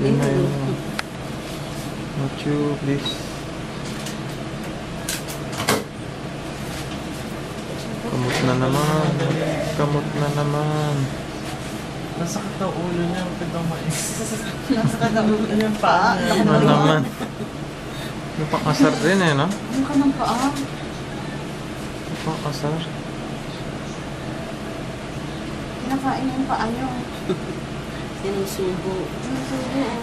Yun na yun. Not you, please. Kamot na naman. Kamot na naman. Nasakit ang ulo niya. Mais. Nasakit ang ulo niya. Paa. Ano naman? Napakasar rin eh, no? Ano ka ng paa? Napakasar. Kinakain yung paa nyo. Sinusubo. Sinusubo, oh.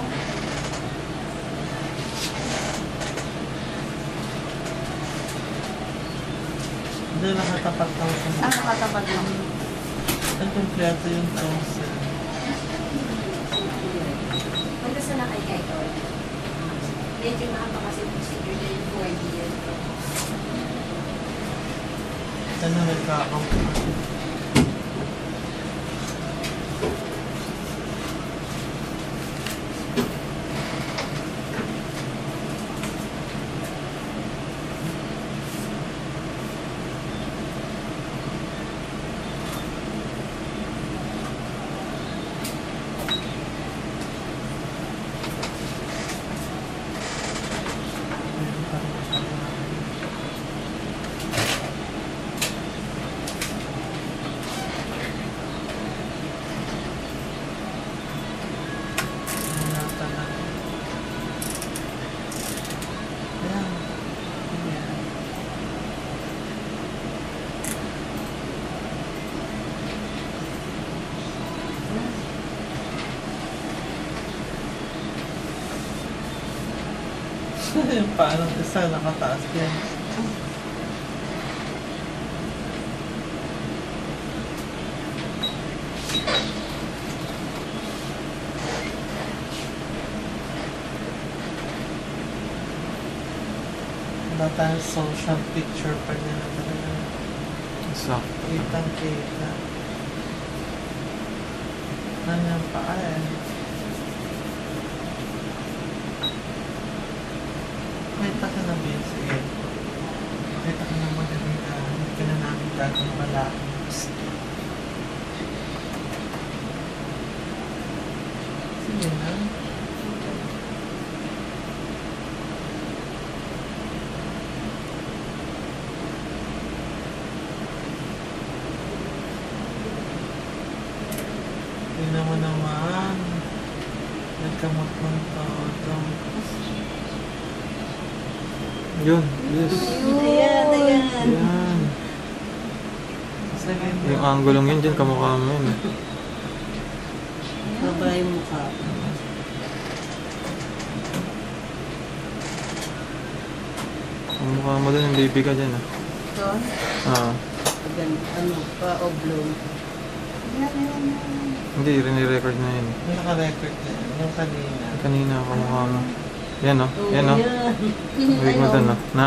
Hindi, nakatapat lang sa Ah, nakatapat lang. ang kompleto yung toast. Punta sa nakay kay ko. Medyo mahaba kasi procedure na yung 4D yun. Ano nagkakampi? Yung paano isa nakataas din. Wala tayong social picture pa niya na talaga. Sakto. Kitang-kita. Ano yung paa eh? Makita ka na ba sige? Makita ka na maganda. Hindi ka na namin gagawin malaki. Sige na. Tingnan mo naman. Nagkamot ng todo. Yun, yes. Ayan, ayan. Yan. Sige Yung anggulong yun dyan, kamukha mo yun. Baba yung mukha. Kamukha mo dun yung baby ka dyan, ah. Doon. Ah. Ano pa, oblong. Yan, yan, yan. Hindi, rin-record na yun. Yung naka-record na yun. Yung kanina. Kanina, kamukha mo. Yan, oh. Oo, Yan, oh. yan. Wait mo dun, oh. Na?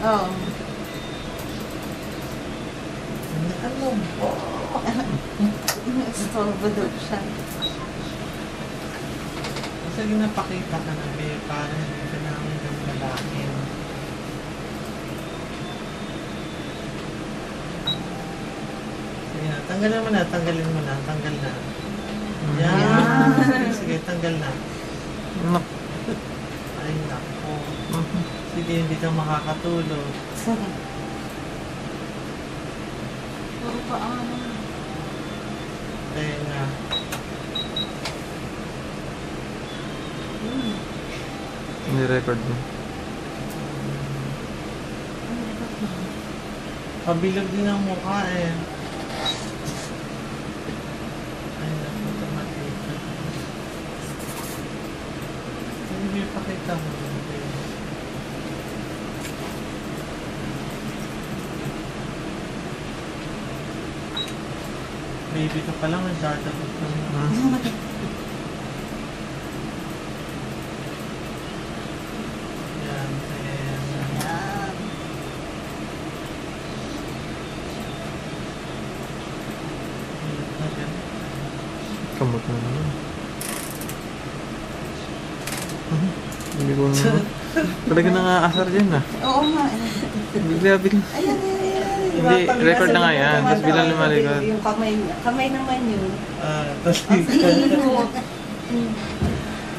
Oo. Ano ba? Istorbo daw siya. Kasi napakita ka na, be, para hindi ka namin ng lalaki. Sige na, tanggalin mo na, tanggalin mo na, tanggal na. Yan. Sige, tanggal na. Nak. Ay, nako. Sige, hindi ka makakatulog. Puro paa na. Kaya nga. Ni-record mo. Pabilog din ang mukha eh. Ay, naku, tumatika. Hindi pakita mo. Baby ka pa lang, nagdadabot ka na. Yan, kaya yan. Yan. Kamot na naman. Hindi ko naman. Talaga nangaasar dyan, ah. Oo nga. Bigla. Ayan, ayan, ayan. Hindi, record na nga yan. Tapos bilang lumalikod. Yung kamay naman yun. Ah, tapos Ang hihilot.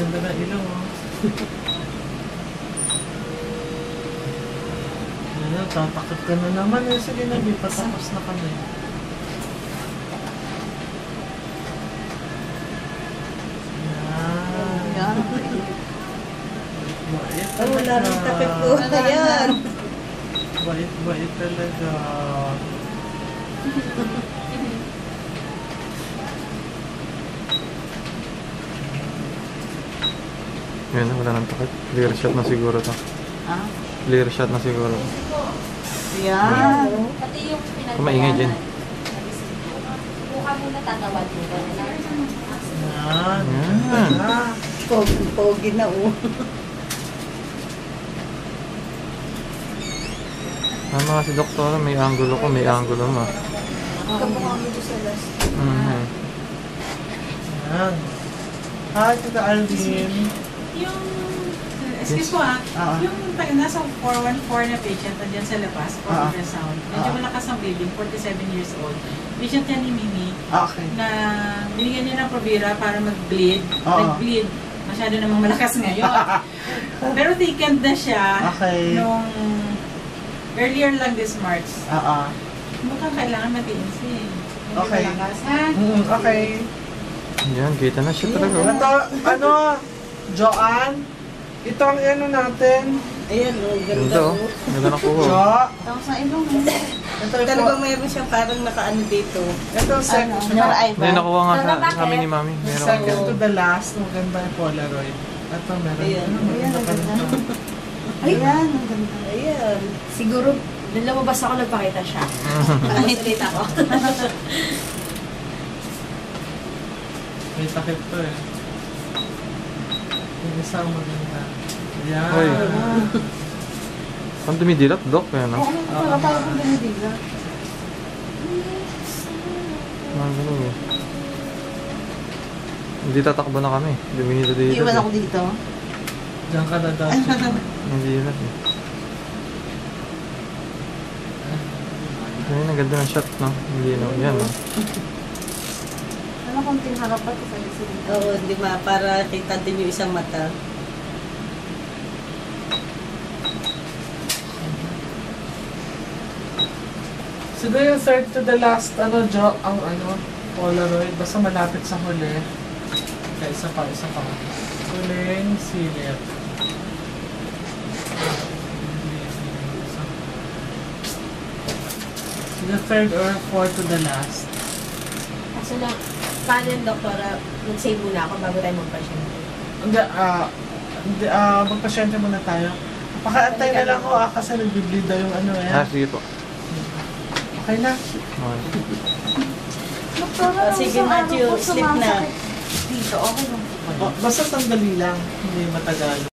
Ganda na ilaw, oh. Ayan, tatakot ka na naman. Eh. Sige na, di patapos na kami. Ayan. Bait Oh, wala talaga. rin takip ko. Ayan. Bait talaga. Yan, wala nang takip. Clear shot na siguro to. Ah, Clear shot na siguro. ayan. Pati yung pinagbayaran. Kumaingay dyan. Mukha muna tatawad mo. Ayan. Ayan. Ah. Pogi na, oh. Ano nga si doktor, may angulo ko, may angulo mo. Kamukha mo doon sa last. Mhm. Ayan. Hi, Tita Alvin. Yung, excuse ko yung nasa 414 na patient na dyan sa labas for ultrasound, medyo malakas ang bleeding, 47 years old. Patient yan ni Mimi, Okay. na binigyan niya ng Provera para mag-bleed. Nag-bleed. Masyado namang malakas ngayon. Pero thickened na siya Okay. nung earlier lang this March. Mukhang kailangan matiin siya eh. Medyo Okay. malakas, ha? Okay. Yan, kita na siya talaga. Ito, ano, Joanne, ito ang ano natin. Ayan, oh, Ganda ganda, oh. oh. Ganda na kuha. Jo, Tapos na ilong. ito Talagang po. mayroon siyang parang nakaano dito. Ito, second, Hindi, nakuha nga sa kami ni Mami. Meron second ko. to the last, maganda yung Polaroid. Ito, meron. Ayan. Ano, maganda pa rin ito. Ayan, ang ganda. Ayan. Siguro, nung lumabas ako, nagpakita siya. Tapos ulit ako. May takip to eh. Yung isang maganda. Ayan. Ay. Saan dumidilat, Dok? Yan, no? Parang kung binibigla. Ganun eh. Hindi tatakbo na kami. Duminito dito. Iwan ako dito. Diyan ka na daw. Hindi na eh. Ayun, ang ganda ng shot, no? Hindi, no? Yan, no? Ano konting harap pa sa dito? Oo, di ba? Para kita din yung isang mata. Siguro yung third to the last, ano, Jo, ang ano, Polaroid. Basta malapit sa huli. Okay, isa pa. Huling silip. The third or fourth to the last. Kaso na, paano yung doktora, mag-save muna ako bago tayo magpasyente. Hindi, magpasyente muna tayo. Pakaantay na lang ako kasi nag-bleed daw yung ano eh. Sige po. Okay na. Okay. Sige, Matthew, sleep na. Basta sandali lang, hindi matagal.